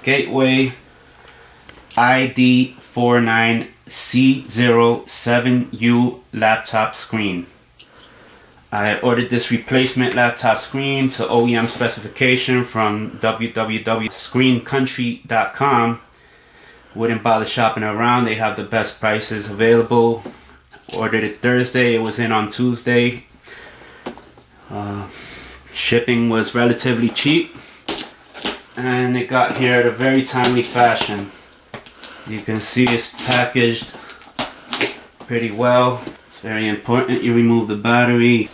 Gateway ID49C07u laptop screen. I ordered this replacement laptop screen to OEM specification from www.screencountry.com. Wouldn't bother shopping around, they have the best prices available. Ordered it Thursday, it was in on Tuesday. Shipping was relatively cheap, and it got here at a very timely fashion. As you can see, it's packaged pretty well. It's very important you remove the battery.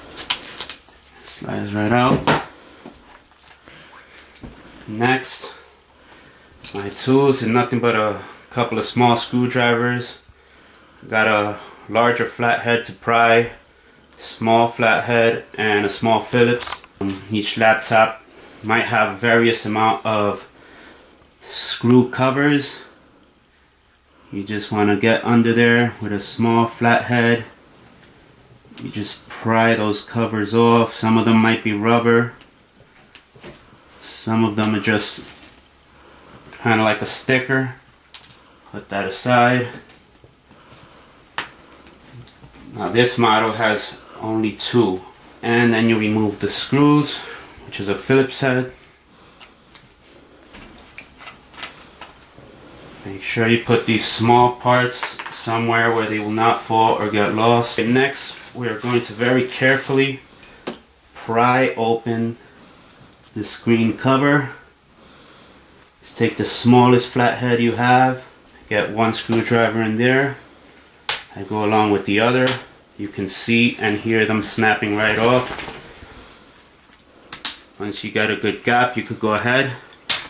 Slides right out. Next, my tools are nothing but a couple of small screwdrivers. Got a larger flathead to pry, small flathead, and a small Phillips. Each laptop might have various amount of screw covers. You just want to get under there with a small flathead. You just pry those covers off. Some of them might be rubber. Some of them are just kind of like a sticker. Put that aside. Now this model has only two. And then you remove the screws, which is a Phillips head. Make sure you put these small parts somewhere where they will not fall or get lost. Okay, next, we are going to very carefully pry open the screen cover. Just take the smallest flathead you have, get one screwdriver in there. I go along with the other. You can see and hear them snapping right off. Once you got a good gap, you could go ahead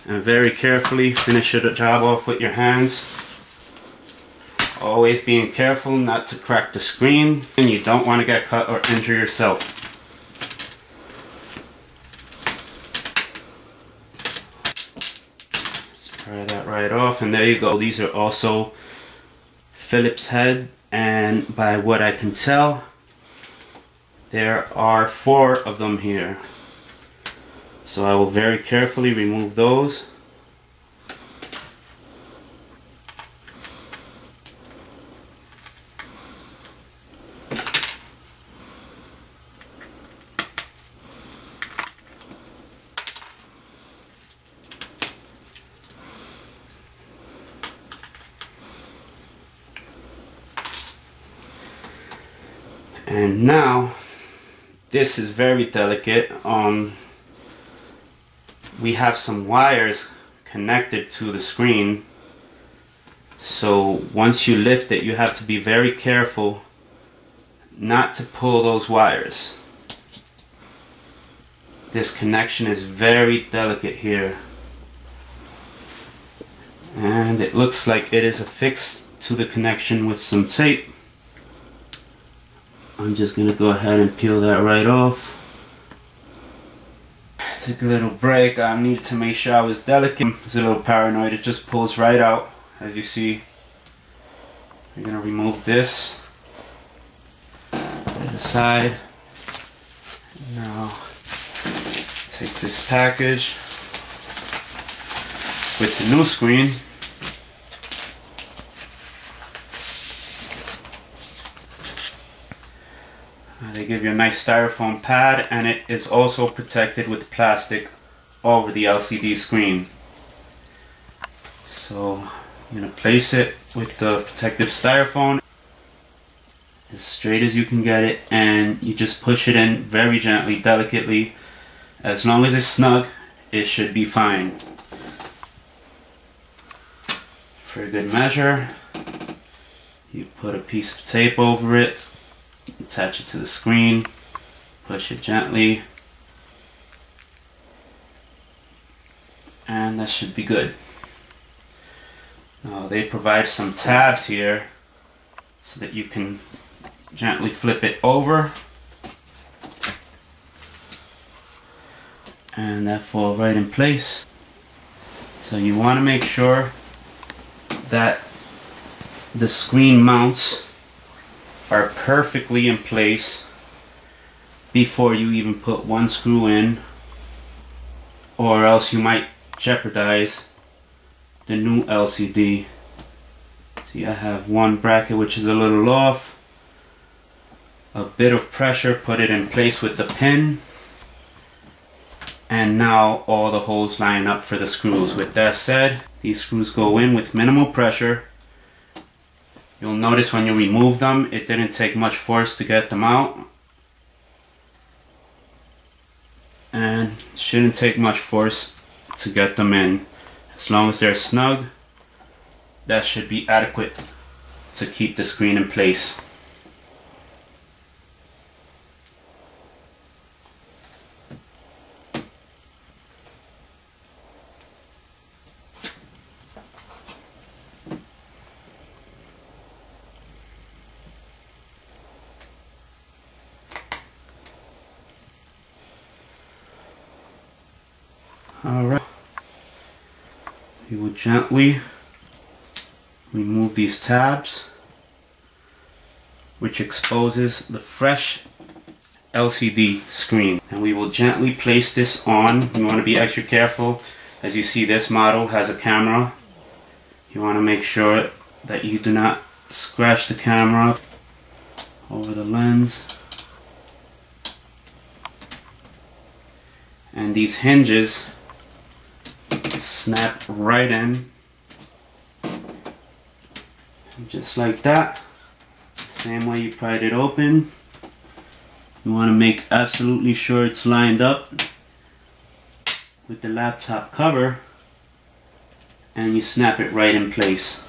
and very carefully finish the job off with your hands. Always being careful not to crack the screen, and you don't want to get cut or injure yourself. Just pry that right off, and there you go. These are also Phillips head, and by what I can tell, there are 4 of them here. So I will very carefully remove those. And now, this is very delicate. We have some wires connected to the screen, so once you lift it, you have to be very careful not to pull those wires. This connection is very delicate here, and it looks like it is affixed to the connection with some tape. I'm just going to go ahead and peel that right off. Take a little break. I needed to make sure I was delicate. It's a little paranoid. It just pulls right out. As you see, we're going to remove this. Put it aside. Now, take this package with the new screen. They give you a nice styrofoam pad, and it is also protected with plastic over the LCD screen. So I'm going to place it with the protective styrofoam as straight as you can get it, and you just push it in very gently, delicately. As long as it's snug, it should be fine. For a good measure, you put a piece of tape over it. Attach it to the screen, push it gently, and that should be good. Now they provide some tabs here so that you can gently flip it over, and that falls right in place. So you want to make sure that the screen mounts are perfectly in place before you even put one screw in, or else you might jeopardize the new LCD. See, I have one bracket which is a little off. A bit of pressure, put it in place with the pin. And now all the holes line up for the screws. With that said, these screws go in with minimal pressure. You'll notice when you remove them, it didn't take much force to get them out. And shouldn't take much force to get them in. As long as they're snug, that should be adequate to keep the screen in place. Alright, we will gently remove these tabs, which exposes the fresh LCD screen. And we will gently place this on. You want to be extra careful. As you see, this model has a camera. You want to make sure that you do not scratch the camera over the lens. And these hinges snap right in, just like that. Same way you pried it open. You want to make absolutely sure it's lined up with the laptop cover, and you snap it right in place.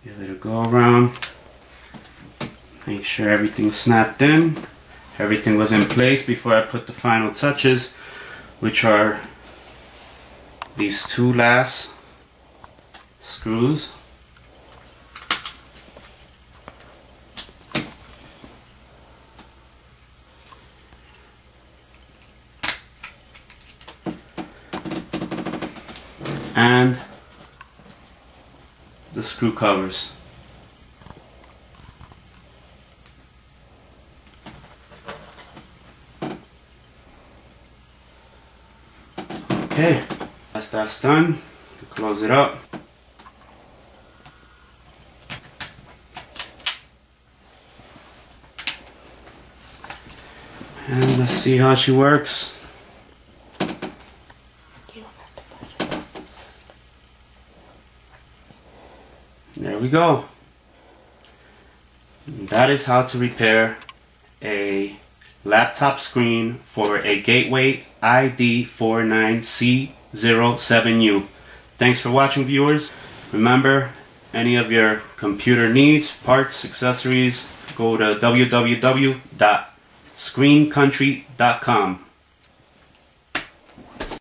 Give it a go around. Make sure everything's snapped in. Everything was in place before I put the final touches, which are these two last screws. And the screw covers. Okay, that's done. Close it up. And let's see how she works. There we go. That is how to repair a laptop screen for a Gateway ID49C07u. Thanks for watching, viewers. Remember, any of your computer needs, parts, accessories, go to www.screencountry.com.